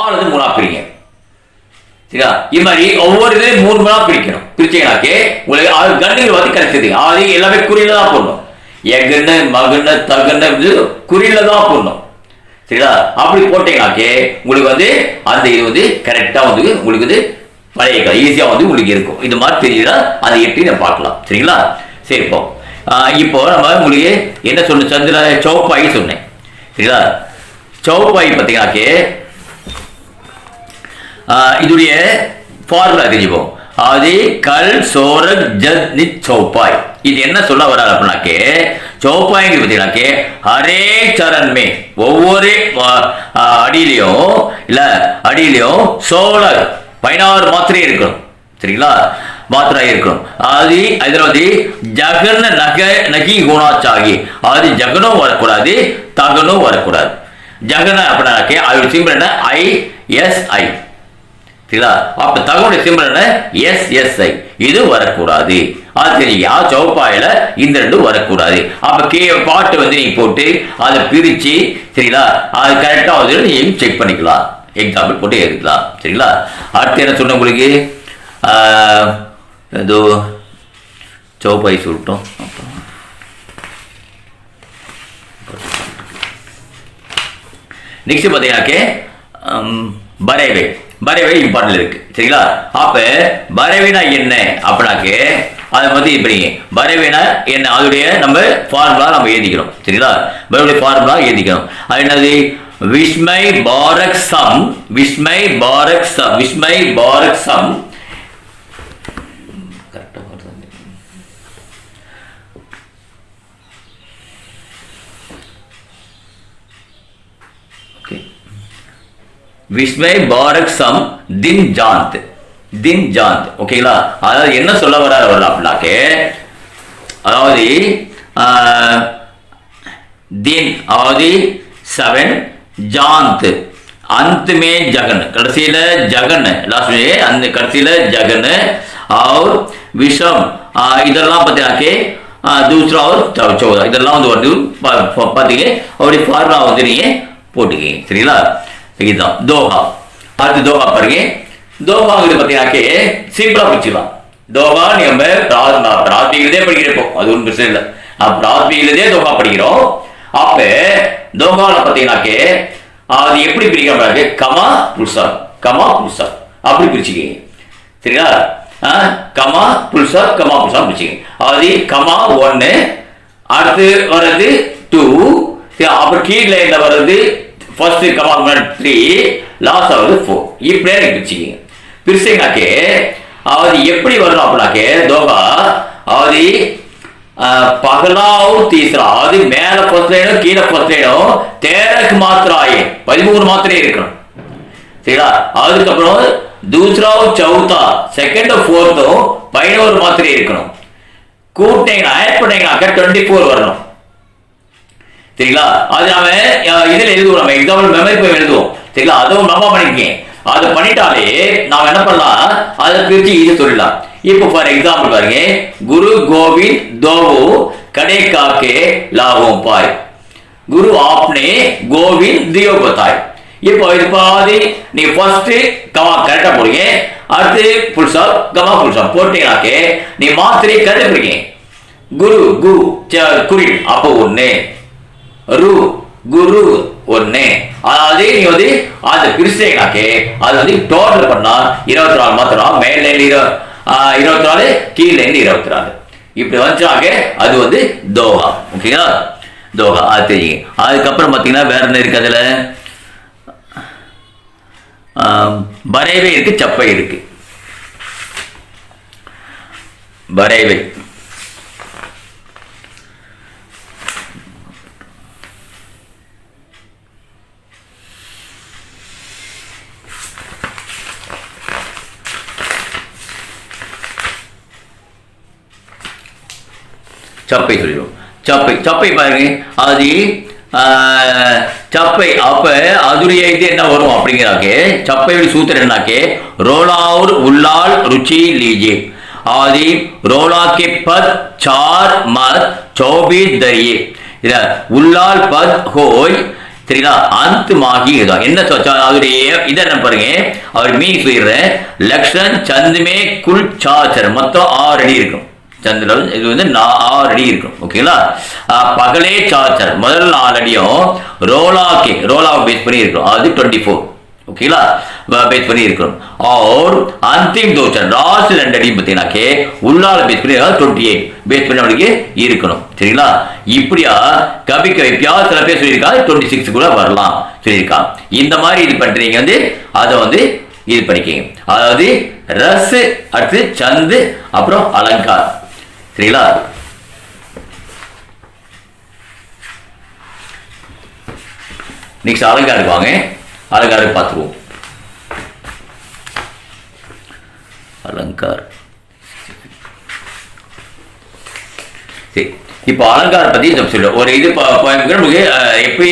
4 3 பிரிங்க. சரியா? இது மாதிரி ஒவ்வொரு இதுலையும் 3 3 பிரிக்கணும். பிரிச்சீங்கன்னாக்கே உங்களுக்கு கண்ணுகள் வந்து கிடைச்சது. அது எல்லாமே குறியில தான் போடணும். எகுன்னு மகுன்னு தகுன்னு குறியில தான் போடணும். சரிங்களா? அப்படி போட்டீங்கன்னாக்கே உங்களுக்கு வந்து அந்த இது வந்து கரெக்டா வந்து உங்களுக்கு வந்து பழைய ஈஸியா வந்து உங்களுக்கு இருக்கும். இது மாதிரி தெரியுதா அதை எப்படி நம்ம பார்க்கலாம். சரிங்களா? சரி, இப்போ நம்ம உங்களுக்கு என்ன சொன்ன சந்திர சௌப்பாய் சொன்னேன். சரிங்களா? சௌப்பாய் பார்த்தீங்கன்னாக்கே இதுடைய ஃபார்முலா தெரிஞ்சுப்போம். அது கல் சோரக் ஜத் நித் சௌப்பாய். இது என்ன சொல்ல வராது அப்படின்னாக்கே சௌப்பாய்ங்கிறது பார்த்தீங்கன்னாக்கே ஹரே சரண்மே ஒவ்வொரு அடியிலையும் சோழர் 16 மாத்திரை இருக்கணும். சரிங்களா? மாத்திரை இருக்கணும். அது அதில் வந்து ஜகன நகி குணாச்சாகி அது ஜகனும் வரக்கூடாது தகனும் வரக்கூடாது. ஜகன அப்படின்னாக்கே அது சிம்பிள் என்ன ISI. சரிங்களா? அப்ப தகவலுடைய சிம்பிள் என்ன SSI. இது வரக்கூடாது. அது தெரியுங்க. சௌப்பாயில இந்த 2 வரக்கூடாது. அப்ப பாட்டு வந்து நீங்க போட்டு அதை பிரிச்சு சரிங்களா அது கரெக்டா வந்து நீங்க செக் பண்ணிக்கலாம். எக்ஸாம்பிள் போட்டு எடுக்கலாம். சரிங்களா? அடுத்து என்ன சொன்ன உங்களுக்கு ஏதோ சௌப்பாய் சொல்லிட்டோம். நெக்ஸ்ட் பார்த்தீங்கன்னாக்கே பரேவை இம்பார்ட்டன்ட் இருக்கு. சரிங்களா? அப்ப பரேவினா என்ன அப்படின்னாக்கே அதை பத்தி இப்படிங்க பரேவினா என்ன அதோடைய நம்ம ஃபார்முலா நம்ம எழுதிக்கிறோம். சரிங்களா? பரேவுடைய ஃபார்முலா எழுதிக்கிறோம். அது என்னது விஸ்மை பாரக் சம் விஸ்மை பாரக் சம் தின் ஜாந்த். ஓகேங்களா? அதாவது என்ன சொல்ல வர அப்படின்னாக்கே அதாவது தின் அதாவது 7 ஜாந்த் अंत में जगन कड़सील जगन लास्ट में अंत कड़सील जगन और विषम இதெல்லாம் பார்த்தீங்கன்னாக்கே दूसरा और 14 இதெல்லாம் வந்து பார்த்தீங்க. அவருடைய ஃபார்முலா வந்து நீங்க போட்டுக்கீங்க. சரிங்களா? இதுதான் தோஹா. அடுத்து தோஹா பாருங்க. தோஹாங்கிறது பார்த்தீங்கன்னாக்கே சிம்பிளா பிடிச்சிடலாம். தோஹா நம்ம பிராத்மிகளே படிக்கிறப்போ அது ஒன்றும் பிரச்சனை இல்லை. பிராத்மிகளே தோஹா படிக்கிறோம். அப்ப தோஹால பார்த்தீங்கன்னாக்கே அது எப்படி பிரிக்க கமா புல்சா அப்படி பிரிச்சுக்கீங்க. சரிங்களா? கமா புல்சா பிரிச்சுக்கீங்க. அது கமா 1 அடுத்து வர்றது 2 அப்புறம் கீழே என்ன வர்றது ஃபர்ஸ்ட் கமா 3 லாஸ்ட் ஆகுது 4. இப்படியே பிரிச்சுக்கீங்க. பிரிச்சிங்கனாக்கே அது எப்படி வரணும் அப்படின்னாக்கே தோகா அது पगला और तीसरा அது மேல ஃபர்ஸ்ட் லைனும் கீழே ஃபர்ஸ்ட் லைனும் 13 மாத்திராயே 13 மாத்திரை இருக்கணும். சரிங்களா? அதுக்கப்புறம் दूसरा और चौथा सेकंड और फोर्थ 11 மாத்திரை இருக்கணும். கூட்டினீங்கன்னா ஆட் பண்ணீங்கன்னாக்க 24 வரணும். சரிங்களா? அது நாம இதுல எழுதுவோம். நம்ம எக்ஸாம்பிள் மெமரி போய் எழுதுவோம். சரிங்களா? அதுவும் நம்ம பண்ணிக்கங்க. அது பண்ணிட்டாலே நாம என்ன பண்ணலாம் அதை பிரிச்சு இது சொல்லலாம். இப்போ ஃபார் எக்ஸாம்பிள் பாருங்க குரு கோவிந்த் தோவோ கடே காக்கே லாவோம் பாய் குரு ஆப்னே கோவிந்த் தியோ பதாய். இப்போ இது பாதி நீ ஃபர்ஸ்ட் கமா கரெக்டா போடுங்க. அடுத்து full stop comma full stop போட்டீங்கனாக்கே நீ மாத்திரை கரெக்டா போடுங்க. குரு கு குறில் அப்போ 1 ரு குரு 1 அதாவது நீ வந்து அந்த பிரிச்சீங்கனாக்கே அது வந்து டோட்டல் பண்ணா 24 மாத்திரம் மேல 24 கீழே 24 இப்படி வந்துச்சாக அது வந்து தோஹா. ஓகேங்களா? தோஹா அது தெரியுங்க. அதுக்கப்புறம் பார்த்தீங்கன்னா வேற என்ன இருக்கு அதுல பரேவை இருக்கு சப்பை இருக்கு. பரேவை சப்பை சொல்லிடுவோம். சப்பை பாருங்க அது சப்பை அப்ப அதுடைய இது என்ன வரும் அப்படிங்கிறாக்கே சப்பையோட சூத்திரம் என்னாக்கே ரோலாவுர் உள்ளால் ருச்சி लीजिए आदि रोला के पद 4 मत 24 दरिए உள்ளால் पद होय சரிங்களா. அந்த மாகி இதுதான் என்ன அவருடைய இதை என்ன பாருங்க, அவர் மீன் சொல்லிடுறேன். லக்ஷன் சந்துமே குல் சாச்சர் மொத்தம் 6 அடி இருக்கும். சந்திர இது வந்து 6 அடி இருக்கும். ஓகேங்களா. பகலே சாச்சர் முதல் 4 அடியும் ரோலாவை பேஸ் பண்ணி இருக்கும். அது 24. ஓகேங்களா, பேஸ் பண்ணி இருக்கணும். और अंतिम दो லாஸ்ட் 2 அடி பார்த்தீங்கன்னாக்கே உள்ளால பேஸ் பண்ணி 28 பேஸ் பண்ணி அவனுக்கு இருக்கணும். சரிங்களா. இப்படியா கபி கவிப்பியா சில பேர் சொல்லியிருக்காங்க 26 கூட வரலாம் சொல்லியிருக்காங்க. இந்த மாதிரி இது பண்றீங்க வந்து அதை வந்து இது பண்ணிக்கிங்க. அதாவது ரஸ், அடுத்து சந்து, அப்புறம் அலங்கார். சரிங்களா. நெக்ஸ்ட் அலங்காருக்கு வாங்க. அலங்காரம் பார்த்துருவோம். அலங்கார் சரி, இப்போ அலங்காரம் பத்தி சொல்லுவோம். ஒரு இது நமக்கு எப்படி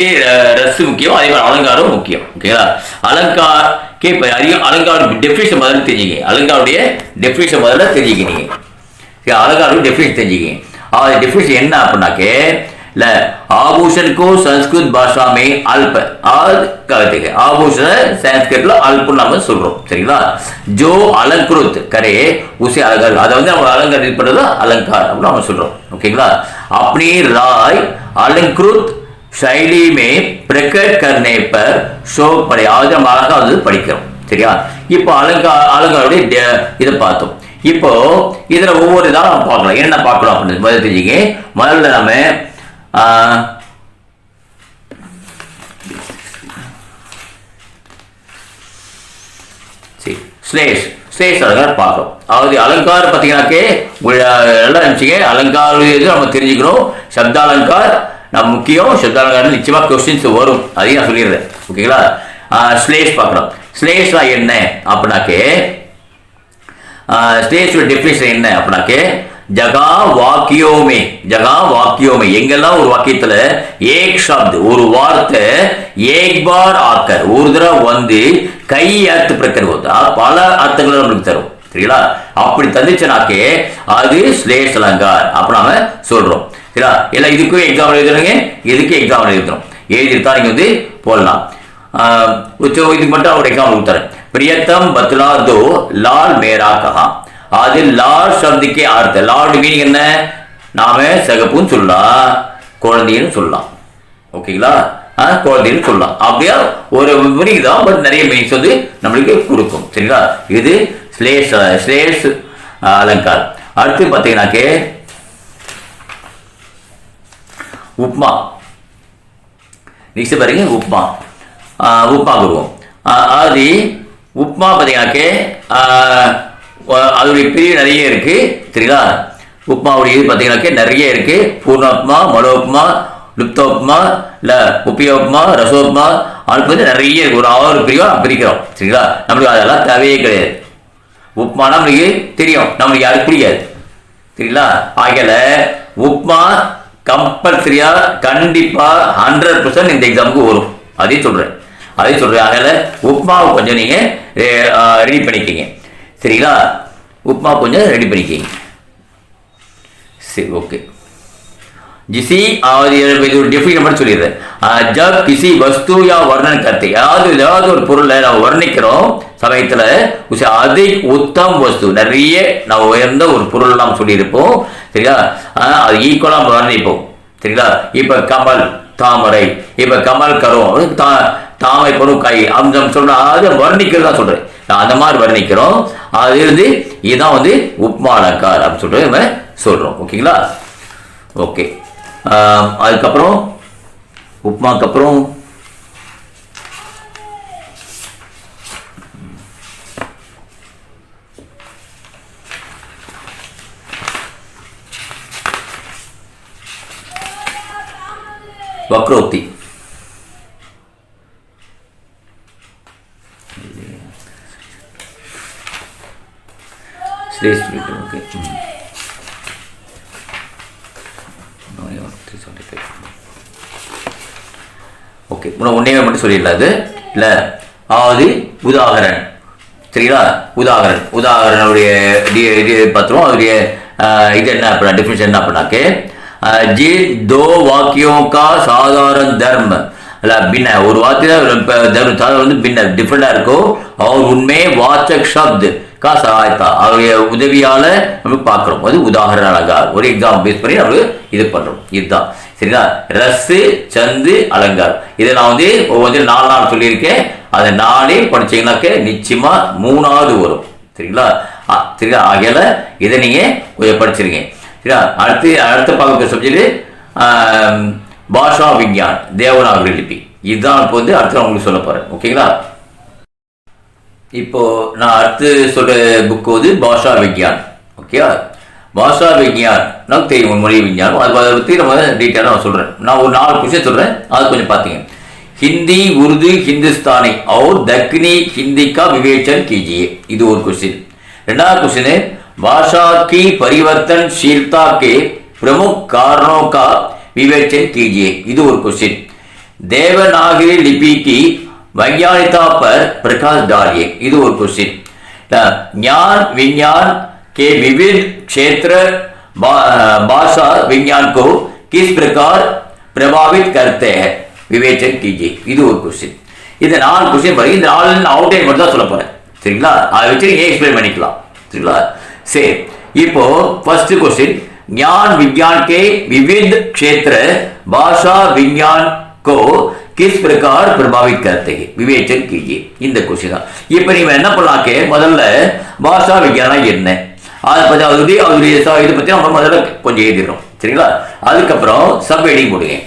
ரஸ் முக்கியம், அதே மாதிரி அலங்காரம் முக்கியம். ஓகேங்களா. அலங்கார் இப்போ அலங்காரம் டெஃபினிஷன் முதல்ல தெரிஞ்சுங்க. அலங்காருடைய டெஃபினிஷன் முதல்ல தெரிஞ்சுக்கினீங்க. சரி, அலங்காரம் டெஃபினிஷன் தெரிஞ்சுக்கிங்க. அது டெஃபினிஷன் என்ன அப்படின்னாக்கே ल आभूषण को संस्कृत भाषा में अल्प कहते हैं. आभूषण संस्कृत अल्प नाम சொல்றோம். சரிங்களா. जो अलंकृत करे उसे अलंकार, அத வந்து நம்ம அலங்காரம் பண்றது அலங்கார் அப்படி நாம சொல்றோம். ஓகேங்களா. अपनी राय अलंकृत शैली में प्रकट करने पर शोक पड़े அது நம்ம அழகா வந்து படிக்கிறோம். சரியா. இப்போ அலங்காரோட இதை பார்த்தோம். இப்போ இதுல ஒவ்வொரு இதாக நம்ம பார்க்கலாம். என்ன பார்க்கலாம் அப்படின்னு முதல்ல தெரிஞ்சுங்க. முதல்ல நம்ம ஸ்லேஷ் அலங்கார் பார்க்கணும். அதாவது அலங்கார் பார்த்தீங்கன்னாக்கே எல்லாம் நினச்சிங்க. அலங்கார நம்ம தெரிஞ்சுக்கணும். சப்த அலங்கார் நம்ம முக்கியம். சப்த அலங்காரம் நிச்சயமாக கொஸ்டின்ஸ் வரும், அதையும் நான் சொல்லிடுறேன். ஓகேங்களா. ஸ்லேஷ் பார்க்கணும். ஸ்லேஷ்னா என்ன அப்படின்னாக்கே ஸ்லேஷோட டெஃபினிஷன் என்ன அப்படின்னாக்கே जगह वाक्यों में எங்கெல்லாம் ஒரு வாக்கியத்துல एक शब्द ஒரு வார்த்தை एक बार आकर ஒரு தடவை வந்து கை அர்த்த பிரக்கர் होता பல அர்த்தங்களை நமக்கு தரும். சரிங்களா. அப்படி தந்துச்சுனாக்கே அது ஸ்லேஷ் அலங்கார் அப்படி நாம சொல்றோம். சரிங்களா. எல்லாம் இதுக்கும் எக்ஸாம்பிள் எழுதுறீங்க, இதுக்கு எக்ஸாம்பிள் எழுதுறோம். எழுதிருக்கா நீங்க வந்து போடலாம். இதுக்கு மட்டும் ஒரு எக்ஸாம்பிள் கொடுத்தாரு. प्रियतम बतला दो लाल मेरा कहा. அது லார்ட் சப்துக்கே அர்த்தம். லார்ட் மீனிங் என்ன, நாம சகப்புன்னு சொல்லலாம், குழந்தைன்னு சொல்லலாம். ஓகேங்களா. குழந்தைன்னு சொல்லலாம். அப்படியா ஒரு மீனிங் தான், பட் நிறைய மீனிங்ஸ் வந்து நம்மளுக்கு கொடுக்கும். சரிங்களா. இது ஸ்லேஷ் அலங்கார். அடுத்து பார்த்தீங்கன்னாக்கே உப்மா. நெக்ஸ்ட் பாருங்க உப்மா. உப்மா வருவோம். அது உப்மா பார்த்தீங்கன்னாக்கே அதோடைய பிரிவு நிறைய இருக்கு. சரிங்களா. உப்மாவுடைய இது பார்த்தீங்கன்னாக்கே நிறைய இருக்கு. பூர்ணோப்மா, மலோப்மா, லுப்தோப்மா, இல்லை உப்பியோப்மா, ரசோப்மா, அவனுக்கு வந்து நிறைய இருக்கு. ஒரு 6 பிரிவாக பிரிக்கிறோம். சரிங்களா. நம்மளுக்கு அதெல்லாம் தேவையே கிடையாது. உப்மானா நம்மளுக்கு தெரியும், நம்மளுக்கு யாருக்கு பிடிக்காது. சரிங்களா. ஆகல உப்மா கம்பல்சரியா கண்டிப்பா 100% இந்த எக்ஸாமுக்கு வரும். அதையும் சொல்றேன். ஆகல உப்மாவை கொஞ்சம் நீங்க ரெடி பண்ணிக்கிங்க. சரிங்களா. உப்மா கொஞ்சம் ரெடி பண்ணிக்கிங்க. சரி, ஓகே. जिसी डेफिनेशन மட்டும் சொல்லிடுறேன். जब किसी वस्तु या वर्णन करते ஏதாவது ஒரு பொருளை நம்ம வர்ணிக்கிறோம் சமயத்துல உसे अधिक उत्तम वस्तु நிறைய நம்ம உயர்ந்த ஒரு பொருள் நாம் சொல்லியிருப்போம். சரிங்களா. அது ஈக்குவலா நம்ம வர்ணிப்போம். சரிங்களா. இப்ப கமல் தாமரை, இப்ப கமல் கரும் தாமை பொருள் கை அம்சம் சொல்ற அது வர்ணிக்கிறது தான் சொல்றேன். அந்த மாதிரி வர்ணிக்கிறோம். அது இருந்து இதுதான் வந்து உப்மா அலங்கார் அப்படின்னு சொல்லிட்டு நம்ம சொல்றோம். ஓகேங்களா. ஓகே. அதுக்கப்புறம் உப்மாக்கு அப்புறம் வக்ரோக்தி. ஓகே. ஓகே, ஒன்னே மட்டும் சொல்லிடலாது இல்லை. அதாவது உதாகரன். சரிங்களா. உதாகரனுடைய இது பார்த்துருவோம். அவருடைய இது என்ன அப்படின்னா டெஃபினிஷன் என்ன அப்படின்னாக்கே जिन 2 वाक्यों का साधारण धर्म அல்ல பின்ன ஒரு வார்த்தையில வந்து பின்ன டிஃப்ரெண்டா இருக்கும். और उनमें वाचक शब्द का सहायता அவருடைய உதவியால நம்ம பார்க்கிறோம். அது உதாரண அலங்கார் ஒரு எக்ஸாம்பிள் பேஸ் பண்ணி நம்ம இது பண்றோம். இதுதான் சரிங்களா. ரஸ் சந்து அலங்கார் இதை நான் வந்து ஒவ்வொரு 4 நாள் சொல்லியிருக்கேன். அதை 4 படிச்சீங்கன்னாக்க நிச்சயமா 3வது வரும். சரிங்களா. சரிங்களா. ஆகையால இதை நீங்க கொஞ்சம் படிச்சிருக்கீங்க. சரிங்களா. அடுத்த பார்க்க சப்ஜெக்ட் பாஷா விஞ்ஞான் தேவநாகரி லிபி. இதுதான் இப்போ வந்து அடுத்து உங்களுக்கு சொல்ல போறேன். ஓகேங்களா. இப்போ நான் அடுத்து சொல்ற புக் வந்து பாஷா விஞ்ஞான். ஓகேவா. பாஷா விஞ்ஞான் நமக்கு தெரியும் மொழி விஞ்ஞானம். அதை பற்றி நம்ம டீட்டெயிலாக நான் சொல்கிறேன். நான் ஒரு 4 கொஸ்டின் சொல்கிறேன். அது கொஞ்சம் பார்த்தீங்க. हिंदी उर्दू हिंदुस्तानी और दक्षिणी हिंदी का विवेचन कीजिए. இது ஒரு क्वेश्चन. ரெண்டாவது क्वेश्चन है भाषा की परिवर्तनशीलता के प्रमुख कारणों का विवेचन कीजिए. இது ஒரு क्वेश्चन. देवनागरी लिपि की वैज्ञानिकता पर प्रकाश डालिए. இது ஒரு क्वेश्चन. ज्ञान विज्ञान के विविध क्षेत्र भाषा विज्ञान को किस प्रकार प्रभावित करते हैं विवेचन कीजिए. இது ஒரு क्वेश्चन. இந்த 4 क्वेश्चन பாருங்க. இந்த 4 அவுட்லைன் மட்டும் தான் சொல்ல போறேன். சரிங்களா. அதை வச்சு நீங்க எக்ஸ்பிளைன் பண்ணிக்கலாம். சரிங்களா. சரி. இப்போ फर्स्ट क्वेश्चन ज्ञान विज्ञान के विविध क्षेत्र भाषा विज्ञान को किस प्रकार प्रभावित करते हैं विवेचन कीजिए. இந்த क्वेश्चन தான். இப்போ நீங்க என்ன பண்ணலாம் கே முதல்ல பாஷா விஞ்ஞானம் என்ன அதை பத்தி அவருடைய இதை பத்தி நம்ம முதல்ல கொஞ்சம் எழுதிடுறோம். சரிங்களா. அதுக்கப்புறம் சப் ஹெடிங் போடுங்க.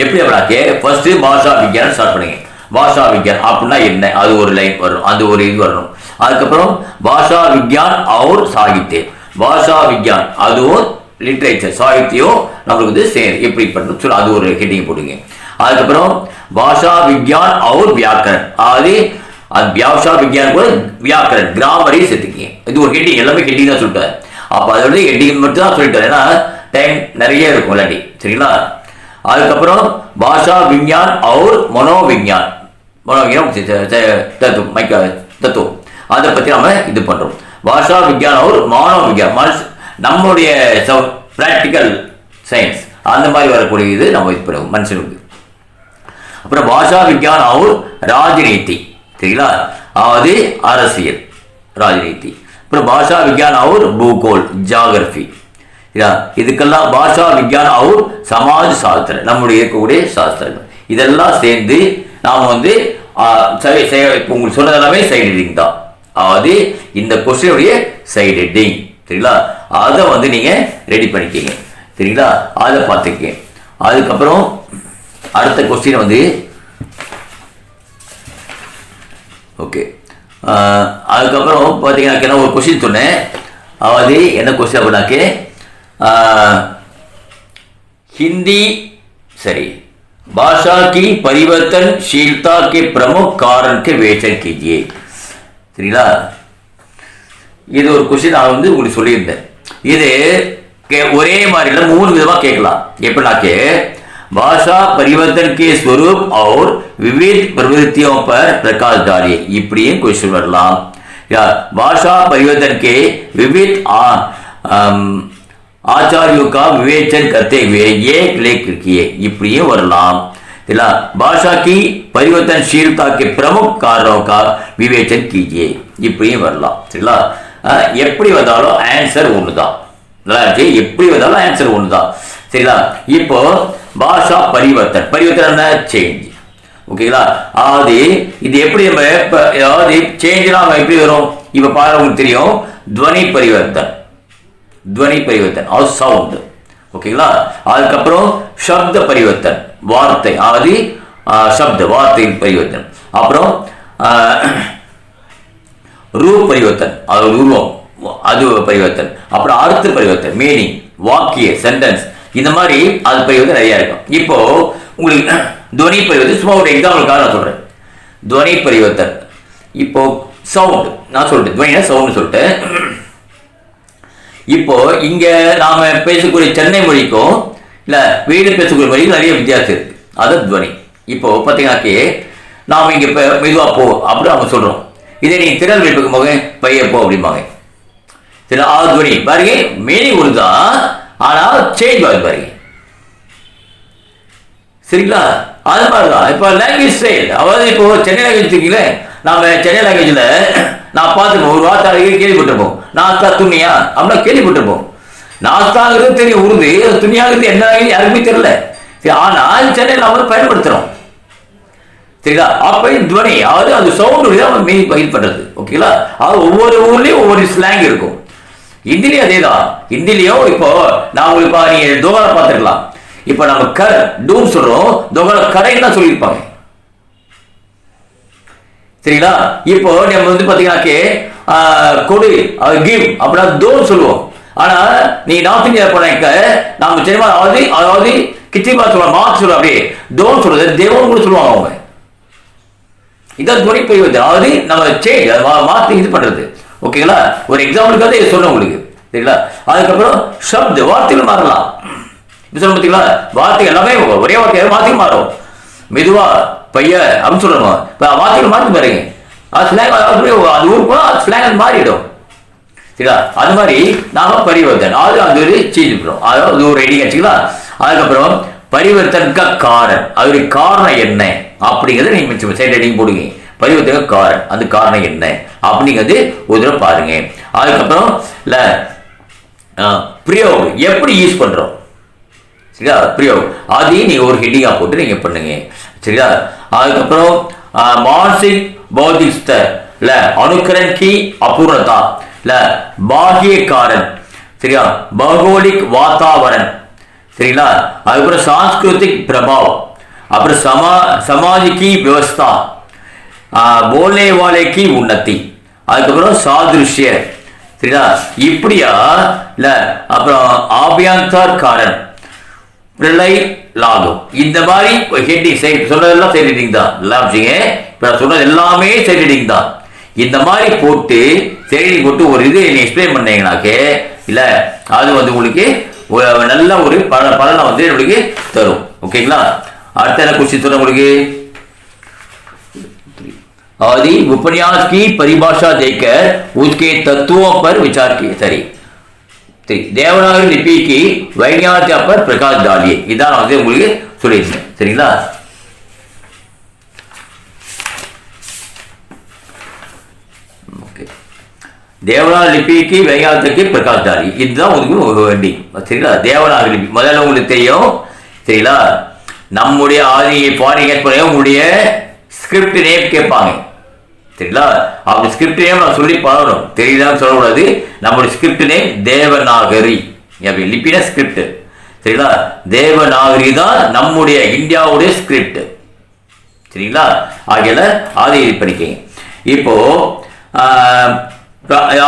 எப்படி அப்படின்னாக்கே ஃபர்ஸ்ட் பாஷா விஞ்ஞானம் ஸ்டார்ட் பண்ணுங்க. பாஷா விஞ்ஞான் அப்படின்னா என்ன அது ஒரு லைன் வரும். அது ஒரு இது வரணும். அதுக்கப்புறம் பாஷா விஞ்ஞான் और சாகித்ய பாஷா விஞ்ஞான் அதுவும் லிட்ரேச்சர் சாகித்யம் நம்மளுக்கு வந்து சேர் எப்படி பண்ணணும் சொல்லி அது ஒரு ஹெட்டிங் போடுங்க. அதுக்கப்புறம் பாஷா விஞ்ஞான் और व्याकरण அது பாஷா விஞ்ஞான் கூட வியாக்கரன் கிராமரையும் சேர்த்துக்கீங்க. இது ஒரு ஹெட்டிங். எல்லாமே ஹெட்டிங் தான் சொல்லிட்டேன். அப்போ அதோட ஹெட்டிங் மட்டும் தான் சொல்லிட்டேன். ஏன்னா டைம் நிறைய இருக்கும் இல்லாட்டி. சரிங்களா. அதுக்கப்புறம் பாஷா விஞ்ஞான் और மனோவிஞ்ஞான் தத்துவம் அதை பற்றி நம்ம இது பண்றோம். பாஷா விஞ்ஞான் और மானவ விஞ்ஞான் நம்முடைய பிராக்டிக்கல் சயின்ஸ் அந்த மாதிரி வரக்கூடிய இது நம்ம இது பண்ணுவோம் மனுஷனுக்கு. அப்புறம் பாஷா விஞ்ஞான் और ராஜநீதி. சரிங்களா. அதாவது அரசியல் ராஜநீதி. அப்புறம் பாஷா விஞ்ஞான் और பூகோல் ஜியாகிரபி. இதுக்கெல்லாம் பாஷா விஞ்ஞான் और சமாஜ் சாஸ்திரம் நம்முடைய இருக்கக்கூடிய சாஸ்திரங்கள் இதெல்லாம் சேர்ந்து நாம் வந்து உங்களுக்கு சொன்னது எல்லாமே சைடு ஹெட்டிங் தான். அதாவது இந்த கொஸ்டினுடைய சைடு ஹெட்டிங். சரிங்களா. அதை வந்து நீங்க ரெடி பண்ணிக்கீங்க. சரிங்களா. அதை பார்த்துக்கீங்க. அதுக்கப்புறம் அடுத்த கொஸ்டின் வந்து ஓகே. அதுக்கப்புறம் பார்த்தீங்கன்னா ஒரு கொஸ்டின் சொன்னேன். அதாவது என்ன கொஸ்டின் அப்படின்னாக்கே हिंदी सही भाषा की परिवर्तनशीलता के प्रमुख कारण के विवेचन कीजिए. சரிங்களா. இது ஒரு क्वेश्चन நான் வந்து உங்களுக்கு சொல்லியிருந்தேன். இது ஒரே மாதிரி இல்லை 3 விதமா கேட்கலாம். எப்படின்னாக்கே भाषा परिवर्तन के स्वरूप और विविध प्रवृत्तियों पर प्रकाश डालिए. இப்படியும் क्वेश्चन வரலாம். भाषा परिवर्तन के विविध आचार्यों का विवेचन करते हुए एक लेख लिखिए. இப்படியும் வரலாம். भाषा की परिवर्तनशीलता के प्रमुख कारणों का विवेचन कीजिए. இப்படியும் வரலாம். சரிங்களா. எப்படி வந்தாலும் ஆன்சர் ஒண்ணுதான். எப்படி வந்தாலும் ஆன்சர் ஒண்ணுதான். சரிங்களா. இப்போ பாஷா பரிவர்த்தன் சேஞ்ச். ஓகேங்களா. அதாவது இது எப்படி நம்ம அதாவது சேஞ்ச்னா எப்படி வரும் இப்ப பாருங்க உங்களுக்கு தெரியும். துவனி பரிவர்த்தன் और साउंड. ஓகேங்களா. அதுக்கப்புறம் சப்த பரிவர்த்தன் வார்த்தை அதாவது சப்த வார்த்தை பரிவர்த்தன். அப்புறம் ரூப் பரிவர்த்தன் அது உருவம் அது பரிவர்த்தன். அப்புறம் அர்த்த பரிவர்த்தன் மீனிங் வாக்கிய சென்டென்ஸ் இந்த மாதிரி அது பரிவர்த்தன் நிறைய இருக்கும். இப்போ உங்களுக்கு துவனி பரிவர்த்தன் சும்மா ஒரு எக்ஸாம்பிளுக்காக நான் சொல்றேன். துவனி பரிவர்த்தன் இப்போ சவுண்ட் நான் சொல்லிட்டேன். துவனினா சவுண்ட் சொல்லிட்டேன். இப்போ இங்க நாம பேசக்கூடிய சென்னை மொழிக்கும் இல்ல வீடு பேசக்கூடிய மொழிக்கும் நிறைய வித்தியாசம் இருக்கு. அது துவனி. இப்போ பார்த்தீங்கன்னாக்கே நாம இங்க மெதுவா போ அப்படி அவங்க சொல்றோம். இதே நீங்க திருநெல்வேலி பக்கம் போக பைய போ அப்படிம்பாங்க. சரி ஆ துவனி பாருங்க மீனிங் ஒழுதான் ஆனால் சேஞ்ச் ஆகுது பாருங்க. சரிங்களா? அது மாதிரி தான் இப்போ லாங்குவேஜ் ஸ்டைல். அதாவது இப்போ சென்னை லாங்குவேஜ் இருக்கீங்களே, நம்ம சென்னை லாங்குவேஜில் நான் பார்த்துப்போம் ஒரு வார்த்தை கேள்விப்பட்டிருப்போம், நாஸ்தா துணியா அப்படின்னா கேள்விப்பட்டிருப்போம். நாஸ்தாங்கிறது தெரியும் உருது, துணியாங்கிறது என்ன யாருக்குமே தெரியல. சரி, ஆனால் சென்னையில் நம்ம பயன்படுத்துகிறோம். சரிங்களா? அப்போ துவனி அதாவது அந்த சவுண்டு தான் நம்ம மெயின் இது பண்ணுறது. ஓகேங்களா? அது ஒவ்வொரு ஊர்லேயும் ஒவ்வொரு ஸ்லாங் இருக்கும். ஹிந்திலையும் அதே தான். ஹிந்திலையும் இப்போ நான் உங்களுக்கு நீங்கள் தோகலை பார்த்துருக்கலாம். இப்போ நம்ம டூன்னு சொல்கிறோம், தோகலை கடைன்னு தான் சொல்லியிருப்பாங்க. சரிங்களா? இப்போ நம்ம வந்து பார்த்தீங்கன்னாக்கே கொடு கிவ் அப்படின்னா தோன்னு சொல்லுவோம். ஆனால் நீ நார்த் இந்தியா போனாக்க நம்ம தெரியுமா, அதாவது கிச்சிபா சொல்லுவாங்க, மார்க் சொல்லுவோம், அப்படியே தோன்னு சொல்றது தேவன் கூட சொல்லுவாங்க அவங்க. இதான் துணை பெய்வது, அதாவது நம்ம மாற்றி இது பண்றது. ஓகேங்களா? ஒரு எக்ஸாம்பிளுக்காக இதை சொன்னேன் உங்களுக்கு. சரிங்களா? அதுக்கப்புறம் சப்த வார்த்தைகள் மாறலாம். சொல்ல பார்த்தீங்களா? வார்த்தை எல்லாமே ஒரே வார்த்தையாக வார்த்தைகள் மாறும். மெதுவா பைய அப்படின்னு சொல்றோம், வார்த்தைகள் மாற்றி பாருங்க. அது ஸ்லாங், அது ஊருக்கு போனால் அது ஸ்லாங் மாறிடும். சரிங்களா? அது மாதிரி நாம பரிவர்த்தன் அது ஒரு சேஞ்ச் பண்ணுறோம். அதாவது ஒரு ரெடி வச்சுக்கலாம். அதுக்கப்புறம் பரிவர்த்தனுக்கு காரணம், அதோடைய காரணம் என்ன அப்படிங்கிறத நீங்க சைட் ரைட்டிங் போடுங்க. பரிவர்த்தன காரணம், அந்த காரணம் என்ன அப்படிங்கிறது ஒரு தடவை பாருங்க. அதுக்கப்புறம் இல்ல பிரயோகம் எப்படி யூஸ் பண்றோம். சரியா? பிரயோகம் அதையும் நீங்க ஒரு ஹெட்டிங்கா போட்டு நீங்க பண்ணுங்க. சரியா? அதுக்கப்புறம் மாनसिक बौद्धिक स्तर இல்ல अनुकरण की अपूर्णता இல்ல बाह्य कारण. சரியா? भौगोलिक वातावरण. சரிங்களா? அதுக்கப்புறம் सांस्कृतिक प्रभाव, அப்புறம் समाज की व्यवस्था, बोलने वाले की उन्नति, அதுக்கப்புறம் सादृश्य. சரிங்களா? இப்படியா இல்ல அப்புறம் ஆபியந்தர் காரணம் பிள்ளை லாகும். இந்த மாதிரி ஹெட்டிங் சொன்னதெல்லாம் சைட் ஹெட்டிங் தான். எல்லாம் இப்போ சொன்னது எல்லாமே சைட் ஹெட்டிங் தான். இந்த மாதிரி போட்டு சைட் போட்டு ஒரு இது நீ எக்ஸ்பிளைன் பண்ணீங்கன்னாக்கே இல்ல அது வந்து உங்களுக்கு நல்ல ஒரு பலனை வந்து நம்மளுக்கு தரும். ஓகேங்களா? அடுத்த என்ன क्वेश्चन சொல்ற உங்களுக்கு, आदि उपन्यास की परिभाषा देकर उसके तत्वों पर विचार किए. சரி, தேவநாகரி லிபிக்கு வைஞானிகா पर प्रकाश डालिए. இதான் நான் வந்து உங்களுக்கு சொல்லியிருக்கேன். சரிங்களா? தேவநாகரி லிபிக்கு வைஞானிகா प्रकाश डालिए, இதுதான் உங்களுக்கு வேண்டி. சரிங்களா? தேவநாகரி லிபி முதல்ல உங்களுக்கு தெரியும். சரிங்களா? நம்முடைய ஆதியை பாருங்க, உங்களுடைய ஸ்கிரிப்ட் நேம் கேட்பாங்க. சரிங்களா? அப்படி ஸ்கிரிப்ட் நேம் நான் சொல்லி பாடணும், தெரியலான்னு சொல்லக்கூடாது. நம்மளுடைய ஸ்கிரிப்ட் நேம் தேவநாகரி, அப்படி லிபினா ஸ்கிரிப்ட். சரிங்களா? தேவநாகரி தான் நம்முடைய இந்தியாவுடைய ஸ்கிரிப்ட். சரிங்களா? ஆகிய ஆதி படிக்கீங்க. இப்போ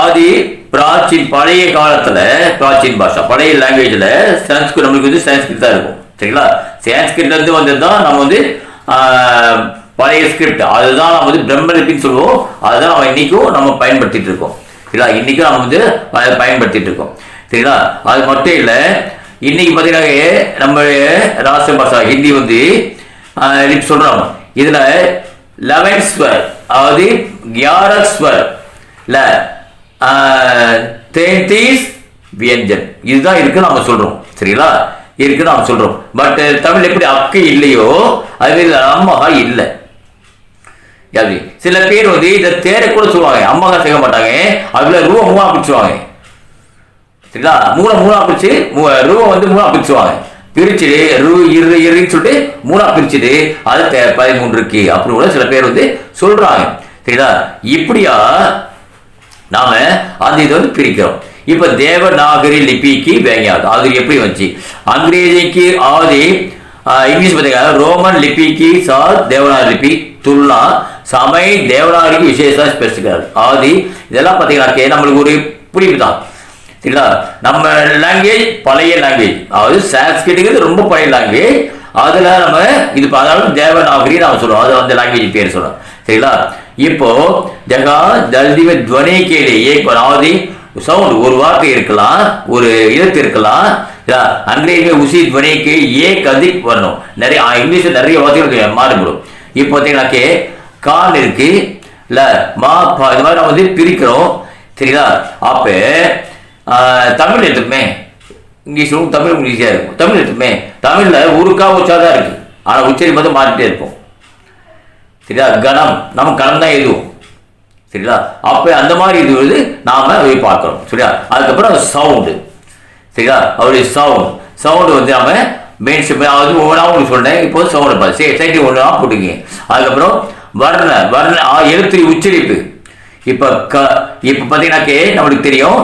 ஆதி பிராச்சீன் பழைய காலத்துல பிராச்சீன் பாஷா பழைய லாங்குவேஜ்ல சன்ஸ்கிருத் நம்மளுக்கு வந்து சன்ஸ்கிருத் தான் இருக்கும். சரிங்களா? சான்ஸ்கிரிட்ல இருந்து வந்தது தான் நம்ம வந்து பழைய ஸ்கிரிப்ட். அதுதான் நம்ம வந்து பிரம்மலிபின்னு சொல்லுவோம். அதுதான் நம்ம இன்னைக்கும் நம்ம பயன்படுத்திட்டு இருக்கோம். சரிங்களா? இன்னைக்கும் நம்ம வந்து பயன்படுத்திட்டு இருக்கோம். சரிங்களா? அது மட்டும் இல்லை, இன்னைக்கு பார்த்தீங்கன்னா நம்மளுடைய ராஷ்டிர பாஷா ஹிந்தி வந்து சொல்றோம். இதுல 11 ஸ்வர், அதாவது 11 ஸ்வர் இல்ல 33 வியஞ்சன் இதுதான் இருக்கு நம்ம சொல்றோம். சரிங்களா? இருக்கு நாம சொல்றோம். பட் தமிழ் எப்படி அக்கு இல்லையோ அது அம்மகா இல்லை. சில பேர் வந்து இதை தேர கூட சொல்லுவாங்க, அம்மகா செய்ய மாட்டாங்க. அதுல ரூபா மூணா பிரிச்சுவாங்க. சரிங்களா? மூணா பிரிச்சு ரூபா வந்து மூணா பிரிச்சுவாங்க. பிரிச்சுட்டு இருன்னு சொல்லிட்டு மூணா பிரிச்சுட்டு அது 13 இருக்கு அப்படி கூட சில பேர் வந்து சொல்றாங்க. சரிங்களா? இப்படியா நாம அந்த இதை வந்து பிரிக்கிறோம். இப்ப தேவநாகரி லிபிக்கு व्यंग्यार्थ அது எப்படி வந்துச்சு? अंग्रेजी की आदि इंग्लिश बताएगा रोमन लिपि की साथ देवनागरी लिपि तुलना समय देवनागरी की विशेषता स्पेसिफिक आदि இதெல்லாம் பார்த்தீங்கன்னா நம்மளுக்கு ஒரு புரிவு தான். சரிங்களா? நம்ம லாங்குவேஜ் பழைய லாங்குவேஜ், அதாவது சான்ஸ்கிரிட் ரொம்ப பழைய லாங்குவேஜ். அதுல நம்ம இது அதாவது தேவநாகரி நாம சொல்றோம், அது அந்த லாங்குவேஜ் பேர் சொல்றோம். சரிங்களா? இப்போ ஜகா ஜல்தி में ध्वनि के लिए एक बनावटी சவுண்ட் ஒரு வார்த்தை இருக்கலாம், ஒரு எழுத்து இருக்கலாம். அங்கிலேயே உசி துவனிக்கு அதிக் வரணும். நிறைய இங்கிலீஷ்ல நிறைய வார்த்தைகள் மாறுபடும். இப்போ பார்த்தீங்கன்னாக்கே கான் இருக்கு இல்ல மா இது மாதிரி நம்ம வந்து பிரிக்கிறோம். சரிங்களா? அப்ப தமிழ் எடுத்துக்குமே, இங்கிலீஷும் தமிழ் ஈஸியா இருக்கும். தமிழ் எடுத்துக்குமே, தமிழ்ல ஒரு கா உச்சாதான் இருக்கு. ஆனால் உச்சரிப்பு வந்து மாறிட்டே இருக்கும். சரியா? கணம், நம்ம கணம் தான் எழுதுவோம். சரிங்களா? அப்போ அந்த மாதிரி இது வந்து நாம் அதை பார்க்கணும். சரியா? அதுக்கப்புறம் சவுண்டு. சரிங்களா? அவருடைய சவுண்டு வந்து நம்ம மெயின் ஸ்டெப் அதாவது ஒவ்வொன்றா உங்களுக்கு சொன்னேன். இப்போ சவுண்டை பார்த்து சைட்டி ஒன்றா போட்டுங்க. அதுக்கப்புறம் வர்ண எழுத்து உச்சரிப்பு. இப்போ பார்த்தீங்கன்னாக்கே நம்மளுக்கு தெரியும்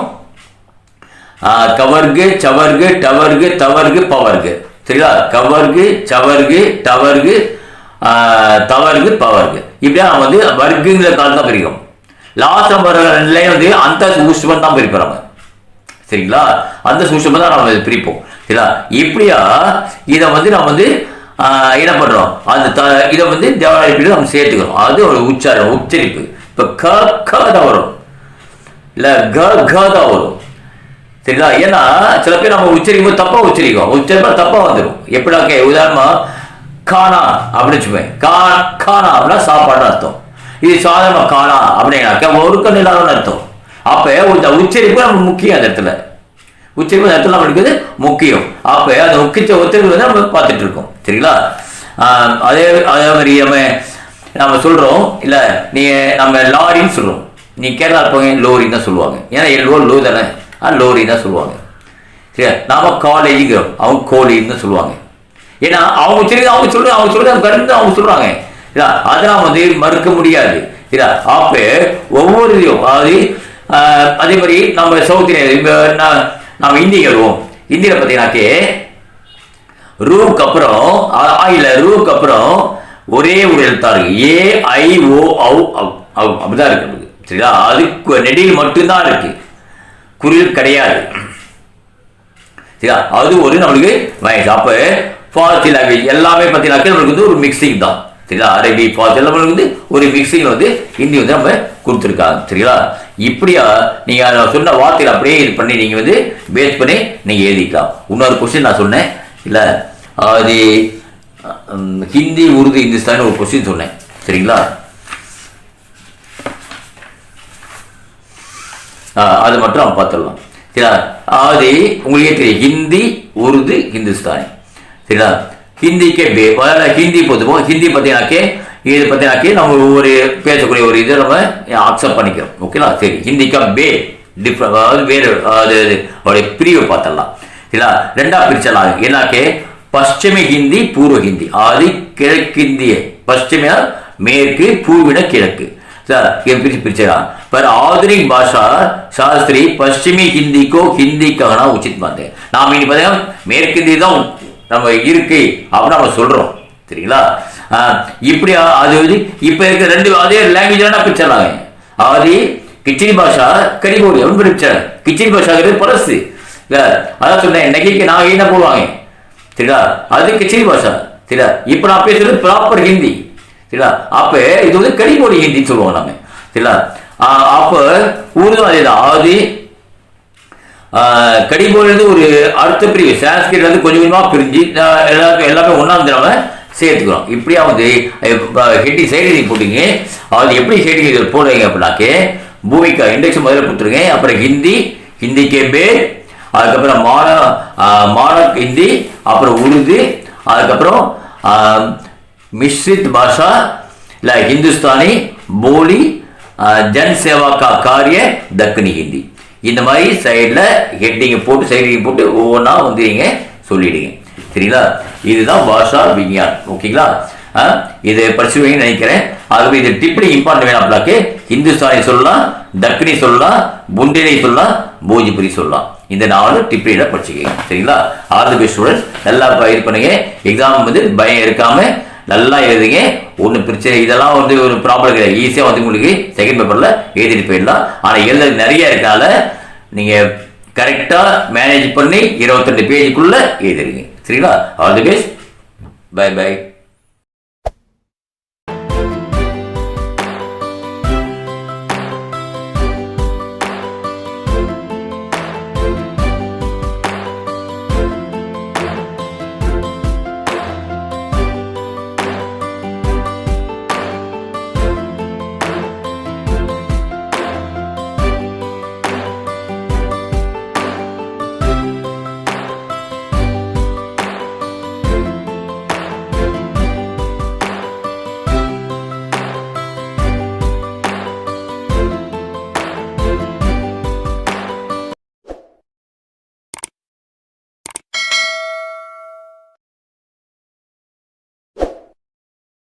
கவர்கு, சவர்கு, டவர்கு, தவர்கு, பவர்கு. சரிங்களா? கவர்கு, சவர்கு, டவர்கு, தவறுக்கு பவருக்கு இப்படியா நம்ம வந்து வர்க்குங்கிற காலம் தான் பிரிக்கும். லாஸ்ட் வர ரெண்டுலேயும் வந்து அந்த சூஷ்மம் தான் பிரிப்போம் நம்ம. சரிங்களா? அந்த சூஷ்மம் தான் நம்ம பிரிப்போம். சரிங்களா? இப்படியா இதை வந்து நம்ம வந்து என்ன பண்ணுறோம், அந்த இதை வந்து தேவாலயத்தில் நம்ம சேர்த்துக்கிறோம். அது ஒரு உச்சரிப்பு. இப்போ க தான் வரும், இல்லை க தான் வரும். சரிங்களா? ஏன்னா சில பேர் நம்ம உச்சரிக்கும் போது தப்பாக உச்சரிப்பா தப்பாக வந்துடும். எப்படினாக்கே உதாரணமா காணா அப்படின்னு வச்சுப்பேன். காணா அப்படின்னா சாப்பாடுன்னு அர்த்தம். இது சாதாரண காணா அப்படின்னாக்கா ஒருக்கம் இல்லாதன்னு அர்த்தம். அப்போ இந்த உச்சரிப்பு நம்ம முக்கியம். அந்த இடத்துல உச்சரிப்பு அந்த இடத்துல நம்மளுக்கு முக்கியம். அப்போ அந்த உச்சரிப்பு வந்து நம்ம பார்த்துட்டு இருக்கோம். சரிங்களா? அதே மாதிரி நம்ம சொல்கிறோம் இல்லை, நம்ம லாரின்னு சொல்கிறோம். நீ கேரளா போங்க லோரின்னு தான் சொல்லுவாங்க. ஏன்னா லோ தானே, லோரி தான் சொல்லுவாங்க. சரியா? நாம காலேஜுங்கிறோம், அவங்க கோழின்னு தான் சொல்லுவாங்க. ஏன்னா அவங்க சொல்றது அவங்க சொல்றாங்க. அதெல்லாம் வந்து மறுக்க முடியாது. அப்ப ஒவ்வொரு இதையும் அதாவது அதே மாதிரி நம்ம சவுத் இந்தியா நம்ம இந்திய வருவோம். இந்தியில பார்த்தீங்கன்னாக்கே ரூக்கு அப்புறம் அப்புறம் ஒரே ஒரு எழுத்தாரு AIO அப்படிதான் இருக்கு. சரிங்களா? அது நெடியில் மட்டும்தான் இருக்கு, குறில் கிடையாது. சரியா? அது ஒரு நம்மளுக்கு வயசு. அப்ப ஃபார்சி லாங்குவேஜ் எல்லாமே பார்த்தீங்கன்னாக்கா நம்மளுக்கு வந்து ஒரு மிக்சிங் தான். சரிங்களா? அரபி ஃபார்சி எல்லாமே வந்து ஒரு மிக்சிங் வந்து ஹிந்தி வந்து நம்ம கொடுத்துருக்காங்க. சரிங்களா? இப்படியா நீங்கள் சொன்ன வார்த்தைகள் அப்படியே இது பண்ணி நீங்கள் வந்து பேஸ் பண்ணி நீங்கள் எழுதிக்கலாம். இன்னொரு கொஸ்டின் நான் சொன்னேன் இல்லை, அது ஹிந்தி உருது இந்துஸ்தானி ஒரு கொஸ்டின் சொன்னேன். சரிங்களா? அது மட்டும் நம்ம பார்த்துடலாம். சரிங்களா? அது உங்களுக்கே தெரியும், ஹிந்தி உருது ஹிந்துஸ்தானி. சரிங்களா? ஹிந்திக்கே ஹிந்தி பொதுவோம். ஹிந்தி பார்த்தீங்கன்னாக்கே இது பார்த்தீங்கன்னாக்கே நம்ம ஒவ்வொரு பேசக்கூடிய ஒரு இதை நம்ம அக்செப்ட் பண்ணிக்கிறோம். ஓகேங்களா? சரி, ஹிந்திக்கா டிஃப்ரெண்ட், அதாவது வேறு அதோடைய பிரிவை பார்த்துடலாம். சரிங்களா? ரெண்டா பிரிச்சலாம். ஏன்னாக்கே பশ্চিம ஹிந்தி பூர்வ ஹிந்தி. அது கிழக்கிந்திய பশ্চিம மேற்கு, பூர்வின கிழக்கு. पिछड़ा पर आधुनिक भाषा शास्त्री पश्चिमी हिंदी को हिंदी कहना उचित मानते हैं. நாம் இனி பார்த்தா மேற்கு ஹிந்தி தான் நம்ம இருக்கு அப்படின்னு நம்ம சொல்றோம். சரிங்களா? இப்படி அது இப்ப இருக்க ரெண்டு அதே லாங்குவேஜ் பிரிச்சாங்க. அது கிச்சடி பாஷா கரிபோடி அப்படின்னு பிரிச்சாங்க. கிச்சடி பாஷாங்கிறது பரசு. அதான் சொன்னேன், இன்னைக்கு நான் என்ன போடுவாங்க. சரிங்களா? அது கிச்சடி பாஷா. சரிங்களா? இப்ப நான் பேசுறது ப்ராப்பர் ஹிந்தி. சரிங்களா? அப்ப இது வந்து கரிபோடி ஹிந்தின்னு சொல்லுவோம் நாம. சரிங்களா? அப்ப உருது அதேதான். அது கடிபோடு ஒரு அடுத்த பிரிவு சான்ஸ்கிரிட் வந்து கொஞ்சம் கொஞ்சமா பிரிஞ்சு எல்லாமே ஒன்னா வந்து நம்ம சேர்த்துக்கிறோம். இப்படியா வந்து ஹெட்டிங் சைடிங் போட்டீங்க. அது எப்படி ஹெட்டிங் போடுவீங்க அப்படின்னாக்கே பூமிக்கா இண்டெக்ஸ் முதல்ல கொடுத்துருங்க. அப்புறம் ஹிந்திக்கே பேர், அதுக்கப்புறம் மானக் ஹிந்தி, அப்புறம் உருது, அதுக்கப்புறம் மிஸ்ரித் பாஷா இல்லை ஹிந்துஸ்தானி, போலி, ஜன் சேவா கா காரிய, தக்கனி ஹிந்தி. இந்த மாதிரி சைடில் ஹெட்டிங்கை போட்டு சைடிங் போட்டு ஒவ்வொன்றா வந்து நீங்கள் சொல்லிடுங்க. சரிங்களா? இதுதான் பாஷா விஞ்ஞான். ஓகேங்களா? இதை படிச்சுவீங்கன்னு நினைக்கிறேன். அதுக்கு இது டிப்னி இம்பார்ட்டன் வேணும். அப்படின்னாக்கே ஹிந்துஸ்தானி சொல்லலாம், தக்கனி சொல்லலாம், புண்டேனி சொல்லலாம், போஜ்புரி சொல்லலாம். இந்த 4 டிப்னியில் படிச்சுக்கோங்க. சரிங்களா? All the best students. நல்லா இது பண்ணுங்க. எக்ஸாம் வந்து பயம் இருக்காம நல்லா எழுதுங்க. ஒன்றும் பிரச்சனை, இதெல்லாம் வந்து ஒரு ப்ராப்ளம் கிடையாது. ஈஸியாக வந்து உங்களுக்கு செகண்ட் பேப்பரில் எழுதிட்டு போயிடலாம். ஆனால் எழுத நிறைய இருக்கனால நீங்கள் கரெக்டாக மேனேஜ் பண்ணி 22 பேஜுக்குள்ளே எழுதிடுங்க. சரிங்களா? All the best. Bye by.